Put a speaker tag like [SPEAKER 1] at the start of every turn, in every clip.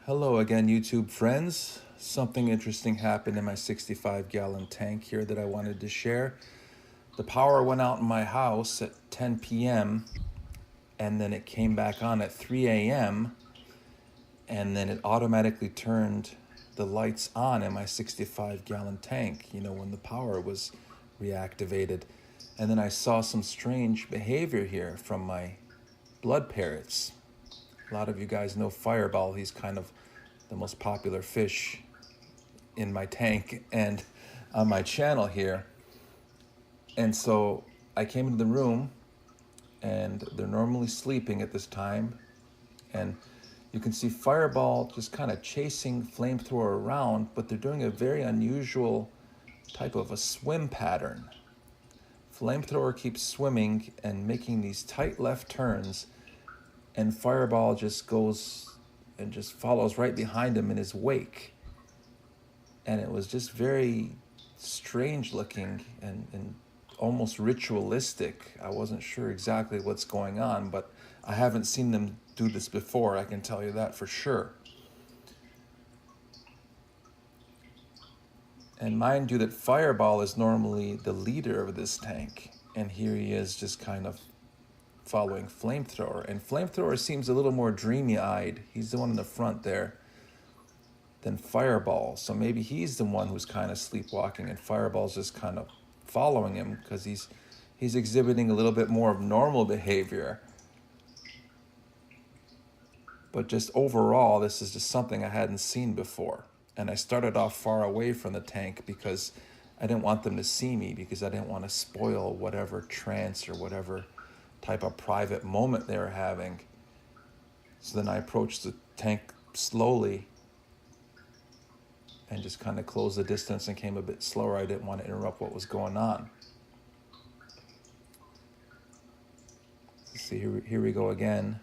[SPEAKER 1] Hello again, YouTube friends. Something interesting happened in my 65-gallon tank here that I wanted to share. The power went out in my house at 10 p.m. and then it came back on at 3 a.m. and then it automatically turned the lights on in my 65-gallon tank, when the power was reactivated. And then I saw some strange behavior here from my blood parrots. A lot of you guys know Fireball. He's kind of the most popular fish in my tank and on my channel here. And so I came into the room and they're normally sleeping at this time. And you can see Fireball just kind of chasing Flamethrower around, but they're doing a very unusual type of a swim pattern. Flamethrower keeps swimming and making these tight left turns, and Fireball just goes and just follows right behind him in his wake. And it was just very strange looking and almost ritualistic. I wasn't sure exactly what's going on, but I haven't seen them do this before, I can tell you that for sure. And mind you that Fireball is normally the leader of this tank, and here he is just kind of following Flamethrower. And Flamethrower seems a little more dreamy-eyed. He's the one in the front there than Fireball. So maybe he's the one who's kind of sleepwalking and Fireball's just kind of following him because he's exhibiting a little bit more of normal behavior. But just overall, this is just something I hadn't seen before. And I started off far away from the tank because I didn't want them to see me, because I didn't want to spoil whatever trance or whatever type of private moment they were having. So then I approached the tank slowly and just kind of closed the distance and came a bit slower. I didn't want to interrupt what was going on. See, here we go again.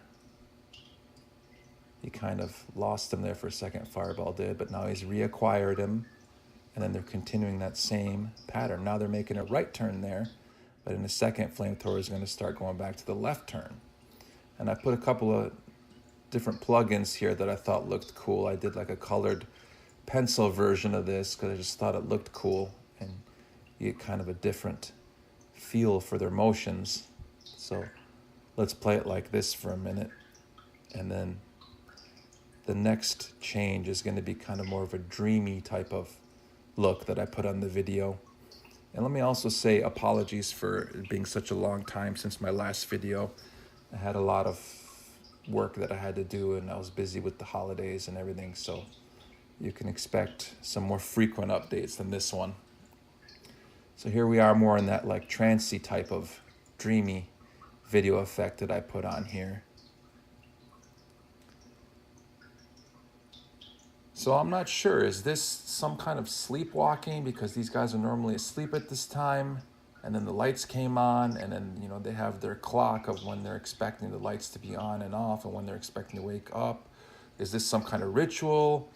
[SPEAKER 1] He kind of lost him there for a second, Fireball did, but now he's reacquired him, and then they're continuing that same pattern. Now they're making a right turn there, but in a second, Flamethrower is going to start going back to the left turn. And I put a couple of different plugins here that I thought looked cool. I did like a colored pencil version of this because I just thought it looked cool, and you get kind of a different feel for their motions. So let's play it like this for a minute, and then the next change is going to be kind of more of a dreamy type of look that I put on the video. And let me also say apologies for it being such a long time since my last video. I had a lot of work that I had to do, and I was busy with the holidays and everything, so you can expect some more frequent updates than this one. So here we are, more in that like trancey type of dreamy video effect that I put on here. So I'm not sure, is this some kind of sleepwalking because these guys are normally asleep at this time, and then the lights came on, and then they have their clock of when they're expecting the lights to be on and off and when they're expecting to wake up. Is this some kind of ritual?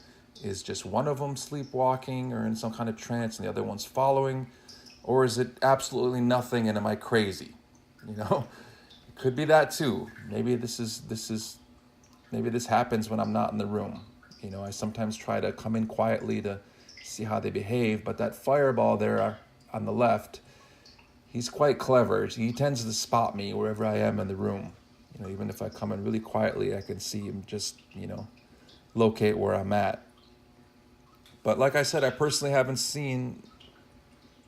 [SPEAKER 1] Is just one of them sleepwalking or in some kind of trance and the other one's following? Or is it absolutely nothing and am I crazy? It could be that too. Maybe maybe this happens when I'm not in the room. I sometimes try to come in quietly to see how they behave, but that Fireball there on the left, he's quite clever. He tends to spot me wherever I am in the room. Even if I come in really quietly, I can see him just, locate where I'm at. But like I said, I personally haven't seen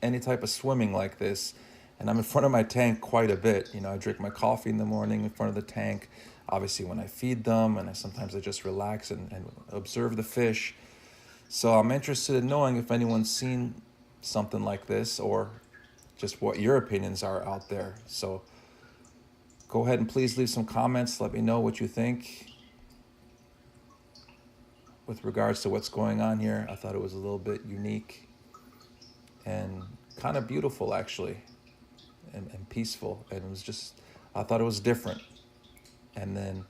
[SPEAKER 1] any type of swimming like this, and I'm in front of my tank quite a bit. I drink my coffee in the morning in front of the tank. Obviously when I feed them, and sometimes I just relax and observe the fish. So I'm interested in knowing if anyone's seen something like this, or just what your opinions are out there. So go ahead and please leave some comments. Let me know what you think with regards to what's going on here. I thought it was a little bit unique and kind of beautiful, actually, and peaceful. And it was just, I thought it was different. And then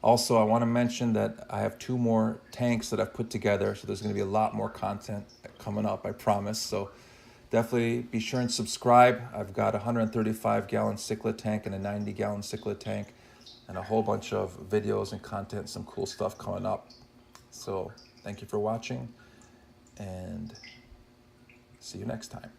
[SPEAKER 1] also I want to mention that I have 2 more tanks that I've put together, so there's going to be a lot more content coming up, I promise. So definitely be sure and subscribe. I've got a 135-gallon cichlid tank and a 90-gallon cichlid tank, and a whole bunch of videos and content, some cool stuff coming up. So thank you for watching, and see you next time.